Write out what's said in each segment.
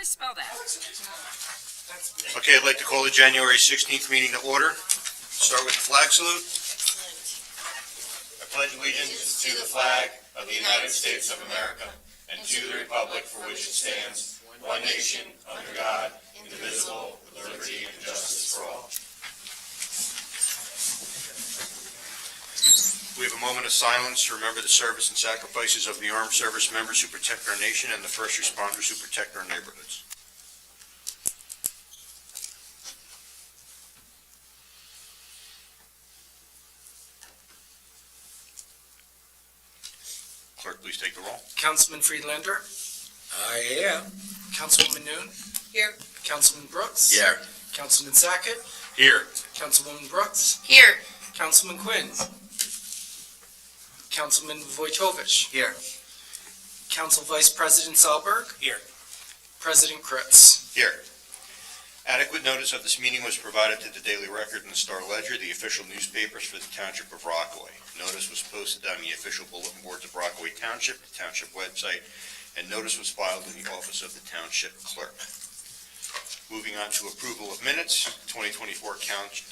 I spell that? Okay, I'd like to call the January 16th meeting to order. Start with the flag salute. I pledge allegiance to the flag of the United States of America and to the republic for which it stands, one nation, under God, indivisible, with liberty and justice for all. We have a moment of silence to remember the service and sacrifices of the armed service members who protect our nation and the first responders who protect our neighborhoods. Clerk, please take the roll. Councilman Friedlander. I am. Councilwoman Noon. Here. Councilman Brooks. Here. Councilman Sackett. Here. Councilwoman Brooks. Here. Councilman Quinn. Councilman Wojtovich. Here. Council Vice President Sahlberg. Here. President Kritz. Here. Adequate notice of this meeting was provided to the Daily Record and the Star Ledger, the official newspapers for the Township of Rockaway. Notice was posted on the official bulletin boards of Rockaway Township, the Township website, and notice was filed in the office of the Township Clerk. Moving on to approval of minutes, 2024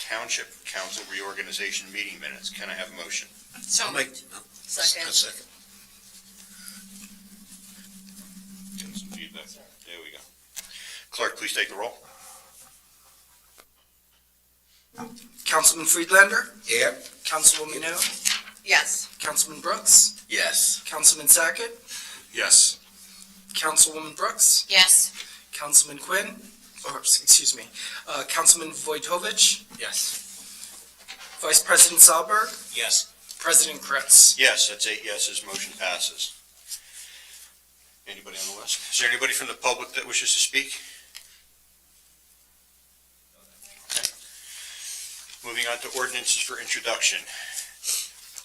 Township Council Reorganization Meeting Minutes. Can I have a motion? So I'll make. Second. A second. Get some feedback. There we go. Clerk, please take the roll. Councilman Friedlander. Here. Councilwoman Noon. Yes. Councilman Brooks. Yes. Councilman Sackett. Yes. Councilwoman Brooks. Yes. Councilman Quinn. Councilman Wojtovich. Yes. Vice President Sahlberg. Yes. President Kritz. Yes, that's 8 yeses, motion passes. Anybody on the list? Is there anybody from the public that wishes to speak? Okay. Moving on to ordinances for introduction.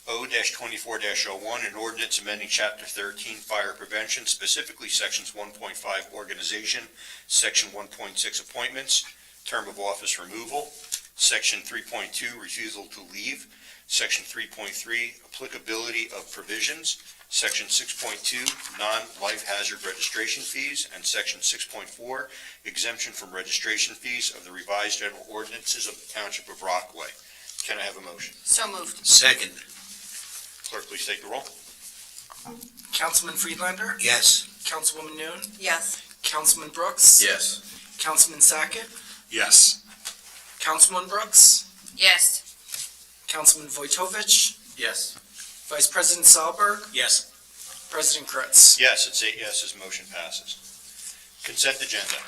O-24-01, an ordinance amending Chapter 13, Fire Prevention, specifically Sections 1.5, Organization, Section 1.6, Appointments, Term of Office Removal, Section 3.2, Refusal to Leave, Section 3.3, Applicability of Provisions, Section 6.2, Non-Life Hazard Registration Fees, and Section 6.4, Exemption from Registration Fees of the Revised General Ordinances of the Township of Rockaway. Can I have a motion? So moved. Second. Clerk, please take the roll. Councilman Friedlander. Yes. Councilwoman Noon. Yes. Councilman Brooks. Yes. Councilman Sackett. Yes. Councilwoman Brooks. Yes. Councilman Wojtovich. Yes. Vice President Sahlberg. Yes. President Kritz. Yes, it's 8 yeses, motion passes. Consent agenda.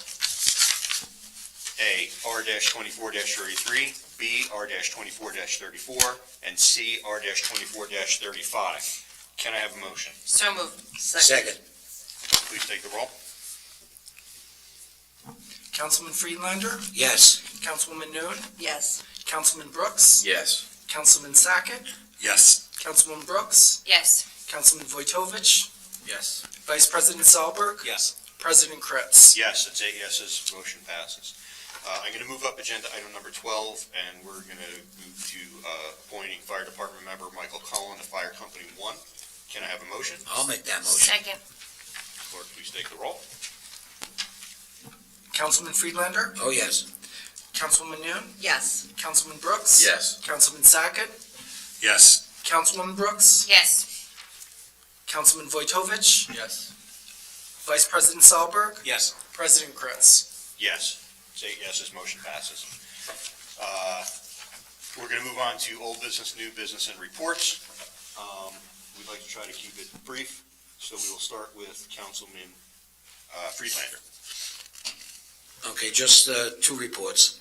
A, R-24-33, B, R-24-34, and C, R-24-35. Can I have a motion? So moved. Second. Please take the roll. Councilman Friedlander. Yes. Councilwoman Noon. Yes. Councilman Brooks. Yes. Councilman Sackett. Yes. Councilwoman Brooks. Yes. Councilman Wojtovich. Yes. Vice President Sahlberg. Yes. President Kritz. Yes, it's 8 yeses, motion passes. I'm going to move up agenda item number 12, and we're going to move to appointing Fire Department member Michael Cullen to Fire Company 1. Can I have a motion? I'll make that motion. Second. Clerk, please take the roll. Councilman Friedlander. Oh, yes. Councilwoman Noon. Yes. Councilman Brooks. Yes. Councilman Sackett. Yes. Councilwoman Brooks. Yes. Councilman Wojtovich. Yes. Vice President Sahlberg. Yes. President Kritz. Yes. It's 8 yeses, motion passes. We're going to move on to old business, new business, and reports. We'd like to try to keep it brief, so we will start with Councilman Friedlander. Okay, just two reports.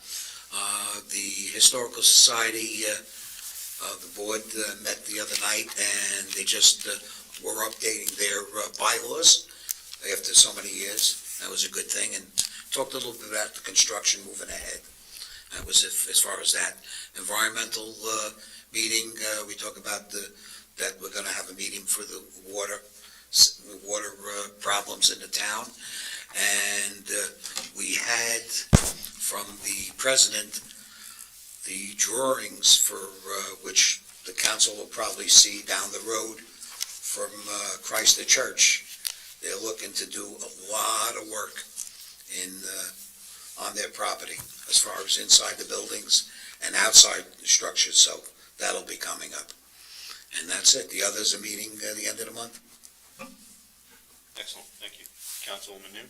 The Historical Society, the board met the other night, and they just were updating their bylaws after so many years. That was a good thing, and talked a little bit about the construction moving ahead. That was as far as that. Environmental meeting, we talk about that we're going to have a meeting for the water problems in the town. And we had from the president the drawings for which the council will probably see down the road from Christ the Church. They're looking to do a lot of work on their property, as far as inside the buildings and outside the structures, so that'll be coming up. And that's it. The others are meeting at the end of the month. Excellent, thank you. Councilwoman Noon?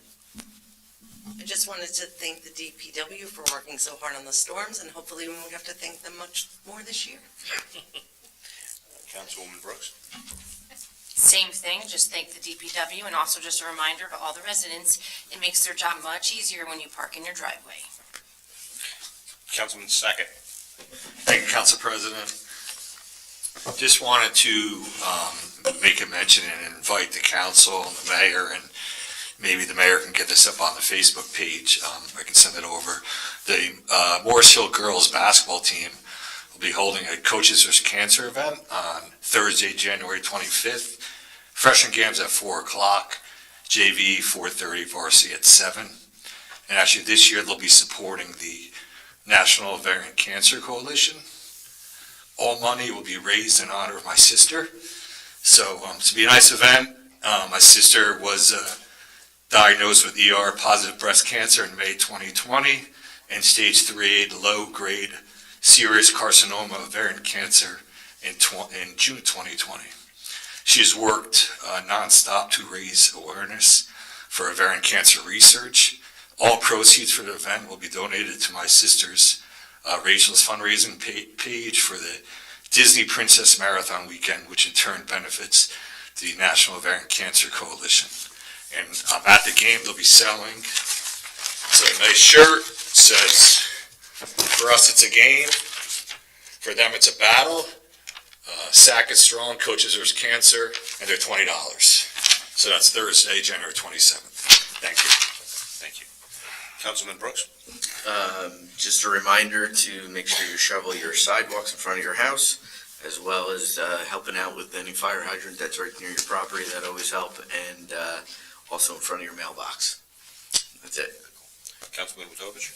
I just wanted to thank the DPW for working so hard on the storms, and hopefully we won't have to thank them much more this year. Councilwoman Brooks? Same thing, just thank the DPW, and also just a reminder to all the residents, it makes their job much easier when you park in your driveway. Councilman Sackett? Thank you, Council President. Just wanted to make a mention and invite the council and the mayor, and maybe the mayor can get this up on the Facebook page. I can send it over. The Morris Hill girls basketball team will be holding a Coaches vs. Cancer event on Thursday, January 25th. Freshman games at 4 o'clock, JV 4:30, varsity at 7. And actually this year they'll be supporting the National Ovarian Cancer Coalition. All money will be raised in honor of my sister. So it's to be a nice event. My sister was diagnosed with ER positive breast cancer in May 2020 and stage 3A low-grade serious carcinoma ovarian cancer in June 2020. She has worked nonstop to raise awareness for ovarian cancer research. All proceeds for the event will be donated to my sister's Rachel's fundraising page for the Disney Princess Marathon weekend, which in turn benefits the National Ovarian Cancer Coalition. And at the game, they'll be selling. It's a nice shirt. It says, for us, it's a game. For them, it's a battle. Sackett Strong, Coaches vs. Cancer, and they're $20. So that's Thursday, January 27th. Thank you. Thank you. Councilman Brooks? Just a reminder to make sure you shovel your sidewalks in front of your house, as well as helping out with any fire hydrant that's right near your property. That always help, and also in front of your mailbox. That's it. Councilman Witovich?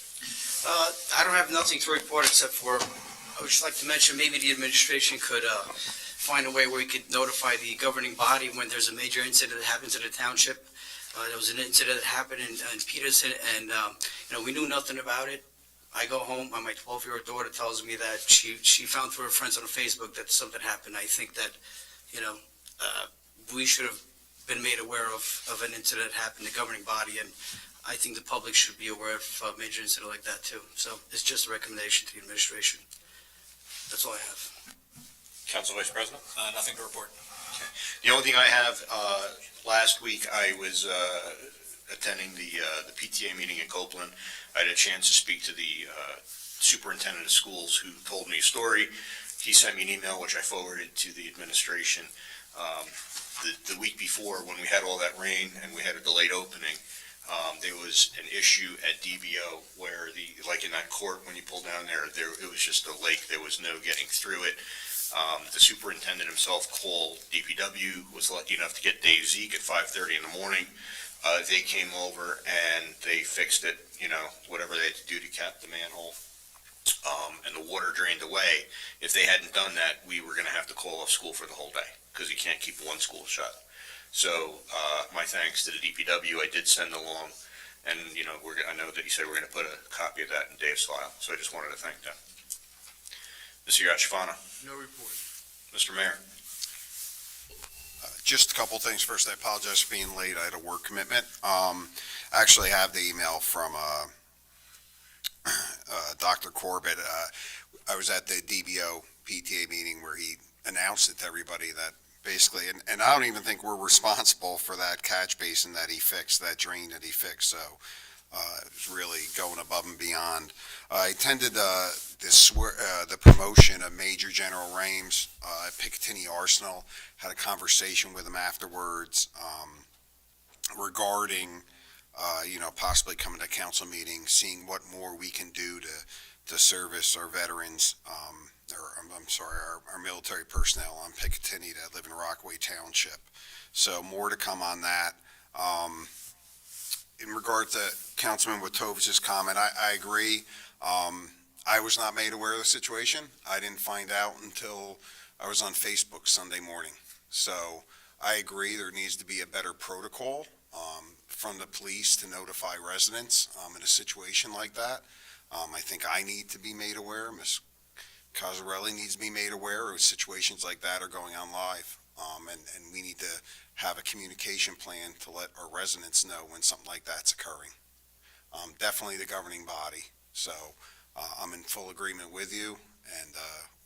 I don't have nothing to report except for, I would just like to mention, maybe the administration could find a way where we could notify the governing body when there's a major incident that happens in a township. There was an incident that happened in Peterson, and we knew nothing about it. I go home, and my 12-year-old daughter tells me that she found through her friends on Facebook that something happened. I think that, we should have been made aware of an incident that happened in the governing body, and I think the public should be aware of a major incident like that too. So it's just a recommendation to the administration. That's all I have. Council Vice President? Nothing to report. The only thing I have, last week I was attending the PTA meeting in Copeland. I had a chance to speak to the superintendent of schools who told me a story. He sent me an email, which I forwarded to the administration. The week before, when we had all that rain and we had a delayed opening, there was an issue at DBO where like in that court, when you pull down there, it was just a lake. There was no getting through it. The superintendent himself called DPW, was lucky enough to get Dave Zeke at 5:30 in the morning. They came over and they fixed it, whatever they had to do to cap the manhole. And the water drained away. If they hadn't done that, we were going to have to call off school for the whole day because you can't keep one school shut. So my thanks to the DPW. I did send along, and I know that you said we're going to put a copy of that in Dave's file. So I just wanted to thank them. Mr. Yachafano. No report. Mr. Mayor. Just a couple things. First, I apologize for being late. I had a work commitment. I actually have the email from Dr. Corbett. I was at the DBO PTA meeting where he announced it to everybody that basically, and I don't even think we're responsible for that catch basin that he fixed, that drain that he fixed. So it was really going above and beyond. I attended the promotion of Major General Rames at Picatinny Arsenal. Had a conversation with him afterwards regarding, possibly coming to council meeting, seeing what more we can do to service our veterans, our military personnel on Picatinny that live in Rockaway Township. So more to come on that. In regard to Councilman Witovich's comment, I agree. I was not made aware of the situation. I didn't find out until I was on Facebook Sunday morning. So I agree there needs to be a better protocol from the police to notify residents in a situation like that. I think I need to be made aware, Ms. Cosarelli needs to be made aware of situations like that are going on live. And we need to have a communication plan to let our residents know when something like that's occurring. Definitely the governing body. So I'm in full agreement with you, and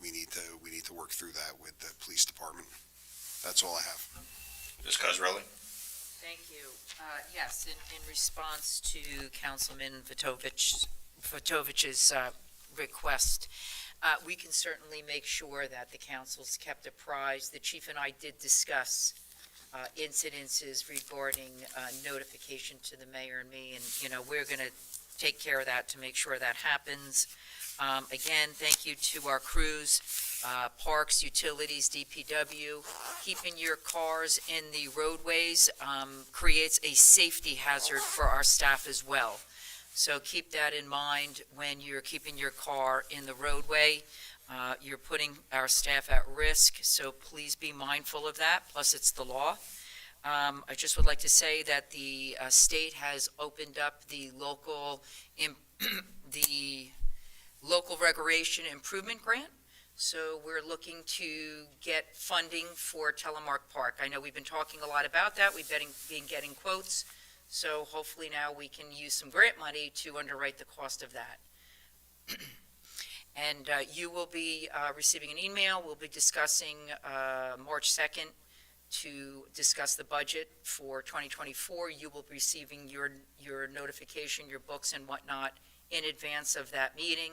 we need to work through that with the police department. That's all I have. Ms. Cosarelli? Thank you. Yes, in response to Councilman Votovich's request, we can certainly make sure that the council's kept apprised. The chief and I did discuss incidences regarding notification to the mayor and me, and, we're going to take care of that to make sure that happens. Again, thank you to our crews, parks, utilities, DPW. Keeping your cars in the roadways creates a safety hazard for our staff as well. So keep that in mind when you're keeping your car in the roadway. You're putting our staff at risk, so please be mindful of that, plus it's the law. I just would like to say that the state has opened up the local recreation improvement grant. So we're looking to get funding for Telemark Park. I know we've been talking a lot about that. We've been getting quotes. So hopefully now we can use some grant money to underwrite the cost of that. And you will be receiving an email. We'll be discussing March 2nd to discuss the budget for 2024. You will be receiving your notification, your books and whatnot in advance of that meeting.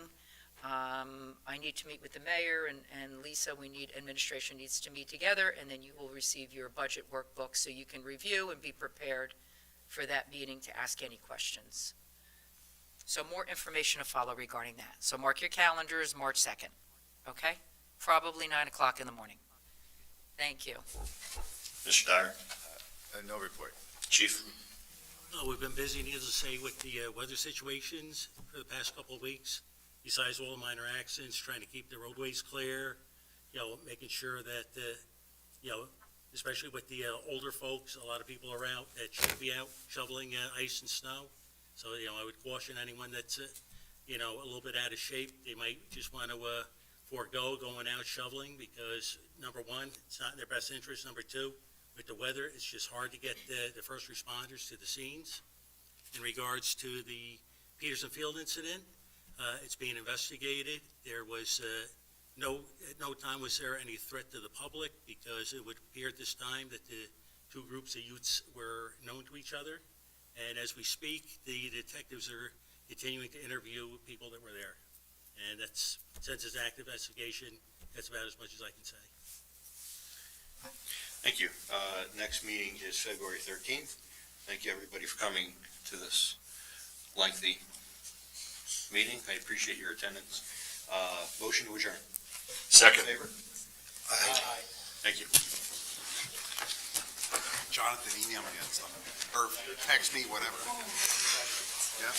I need to meet with the mayor and Lisa, administration needs to meet together, and then you will receive your budget workbook so you can review and be prepared for that meeting to ask any questions. So more information to follow regarding that. So mark your calendars, March 2nd, okay? Probably 9 o'clock in the morning. Thank you. Mr. Dyer? No report. Chief? No, we've been busy, needless to say, with the weather situations for the past couple of weeks. Besides all the minor accidents, trying to keep the roadways clear, making sure that, especially with the older folks, a lot of people are out that should be out shoveling ice and snow. So, I would caution anyone that's, a little bit out of shape. They might just want to forego going out shoveling because, number one, it's not in their best interest. Number two, with the weather, it's just hard to get the first responders to the scenes. In regards to the Peterson Field incident, it's being investigated. There was at no time was there any threat to the public because it would appear at this time that the two groups of youths were known to each other. And as we speak, the detectives are continuing to interview people that were there. And that's, since it's active investigation, that's about as much as I can say. Thank you. Next meeting is February 13th. Thank you, everybody, for coming to this lengthy meeting. I appreciate your attendance. Motion to adjourn. Second. Favor? Aye. Thank you. Jonathan, email me that stuff, or text me, whatever. Yeah?